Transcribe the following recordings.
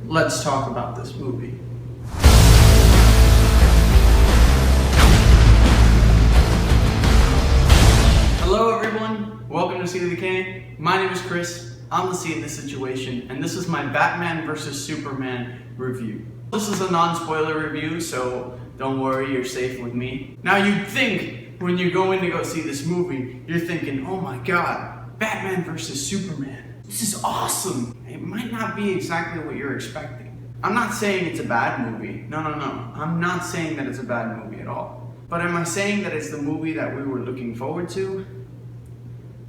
let's talk about this movie. Hello everyone, welcome to Seat of the K. My name is Chris, I'm the C in this situation, and this is my Batman vs Superman review. This is a non-spoiler review, so don't worry, you're safe with me. Now you'd think, when you're going to go see this movie, you're thinking, oh my god, Batman vs Superman. This is awesome. It might not be exactly what you're expecting. I'm not saying it's a bad movie. No. I'm not saying that it's a bad movie at all. But am I saying that it's the movie that we were looking forward to?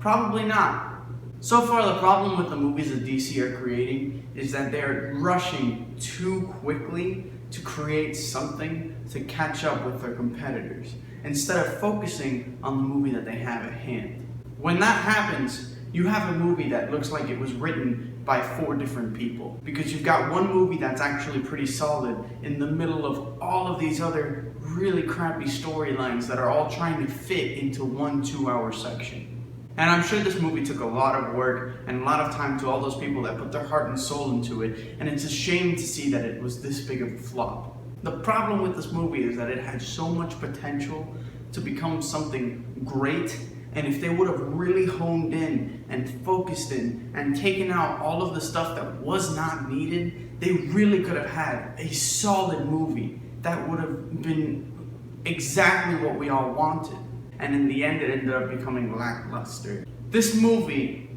Probably not. So far, the problem with the movies that DC are creating is that they're rushing too quickly to create something to catch up with their competitors, instead of focusing on the movie that they have at hand. When that happens, you have a movie that looks like it was written by 4 different people, because you've got one movie that's actually pretty solid in the middle of all of these other really crappy storylines that are all trying to fit into one 2-hour section. And I'm sure this movie took a lot of work and a lot of time to all those people that put their heart and soul into it, and it's a shame to see that it was this big of a flop. The problem with this movie is that it had so much potential to become something great, and if they would have really honed in and focused in and taken out all of the stuff that was not needed, they really could have had a solid movie that would have been exactly what we all wanted. And in the end, it ended up becoming lackluster. This movie,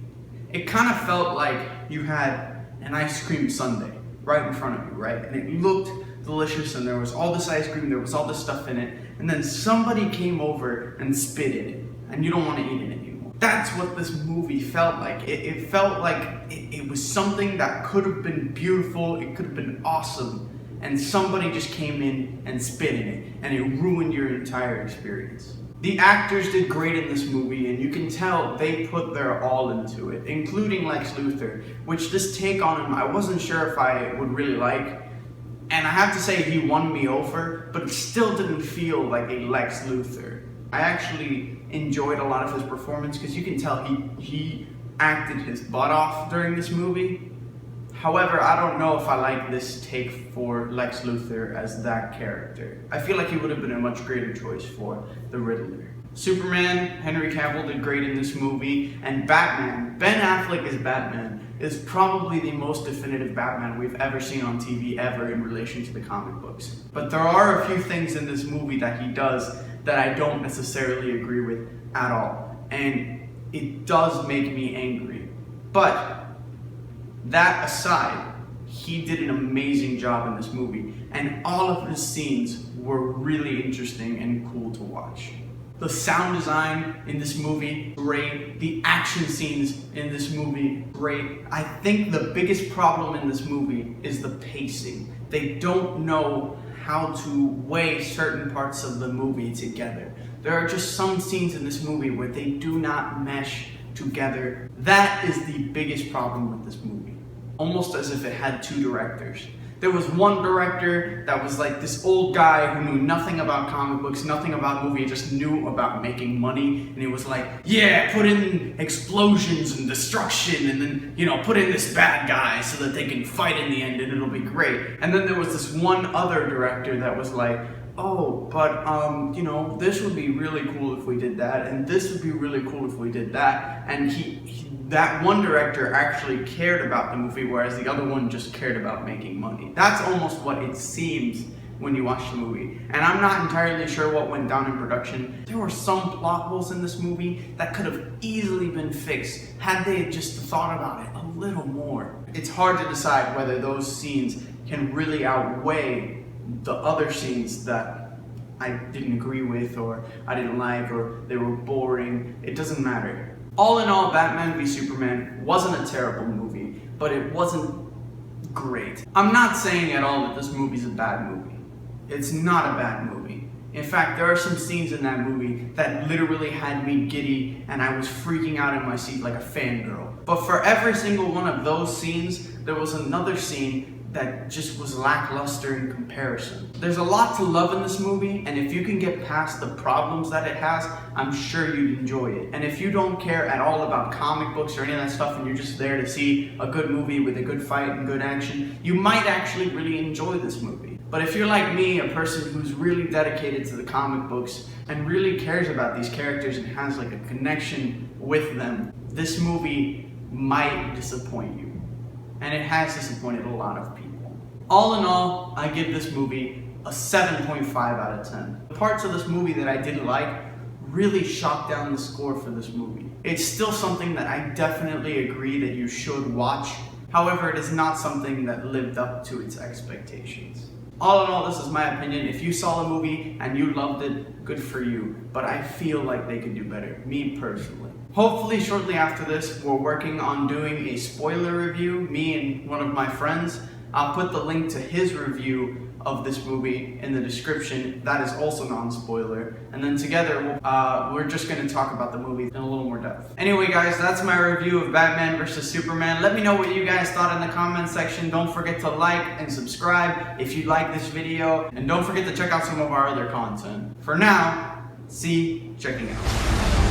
it kind of felt like you had an ice cream sundae right in front of you, right? And it looked delicious, and there was all this ice cream, there was all this stuff in it, and then somebody came over and spit in it, and you don't want to eat it anymore. That's what this movie felt like. It felt like it was something that could have been beautiful, it could have been awesome, and somebody just came in and spit in it, and it ruined your entire experience. The actors did great in this movie, and you can tell they put their all into it, including Lex Luthor, which this take on him I wasn't sure if I would really like. And I have to say he won me over, but it still didn't feel like a Lex Luthor. I actually enjoyed a lot of his performance because you can tell he acted his butt off during this movie. However, I don't know if I like this take for Lex Luthor as that character. I feel like he would have been a much greater choice for the Riddler. Superman, Henry Cavill did great in this movie, and Batman, Ben Affleck as Batman, is probably the most definitive Batman we've ever seen on TV ever in relation to the comic books. But there are a few things in this movie that he does that I don't necessarily agree with at all, and it does make me angry. But that aside, he did an amazing job in this movie, and all of his scenes were really interesting and cool to watch. The sound design in this movie, great. The action scenes in this movie, great. I think the biggest problem in this movie is the pacing. They don't know how to weigh certain parts of the movie together. There are just some scenes in this movie where they do not mesh together. That is the biggest problem with this movie. Almost as if it had 2 directors. There was one director that was like this old guy who knew nothing about comic books, nothing about movie, just knew about making money, and he was like, yeah, put in explosions and destruction, and then, put in this bad guy so that they can fight in the end and it'll be great. And then there was this one other director that was like, oh, but this would be really cool if we did that, and this would be really cool if we did that, and that one director actually cared about the movie, whereas the other one just cared about making money. That's almost what it seems when you watch the movie. And I'm not entirely sure what went down in production. There were some plot holes in this movie that could have easily been fixed had they just thought about it a little more. It's hard to decide whether those scenes can really outweigh the other scenes that I didn't agree with, or I didn't like, or they were boring. It doesn't matter. All in all, Batman v Superman wasn't a terrible movie, but it wasn't great. I'm not saying at all that this movie's a bad movie. It's not a bad movie. In fact, there are some scenes in that movie that literally had me giddy, and I was freaking out in my seat like a fangirl. But for every single one of those scenes, there was another scene that just was lackluster in comparison. There's a lot to love in this movie, and if you can get past the problems that it has, I'm sure you'd enjoy it. And if you don't care at all about comic books or any of that stuff, and you're just there to see a good movie with a good fight and good action, you might actually really enjoy this movie. But if you're like me, a person who's really dedicated to the comic books and really cares about these characters and has like a connection with them, this movie might disappoint you. And it has disappointed a lot of people. All in all, I give this movie a 7.5 out of 10. The parts of this movie that I didn't like really shot down the score for this movie. It's still something that I definitely agree that you should watch. However, it is not something that lived up to its expectations. All in all, this is my opinion. If you saw the movie and you loved it, good for you. But I feel like they could do better, me personally. Hopefully shortly after this, we're working on doing a spoiler review, me and one of my friends. I'll put the link to his review of this movie in the description. That is also non-spoiler. And then together, we're just going to talk about the movie in a little more depth. Anyway guys, that's my review of Batman vs. Superman. Let me know what you guys thought in the comment section. Don't forget to like and subscribe if you like this video. And don't forget to check out some of our other content. For now, see you checking out.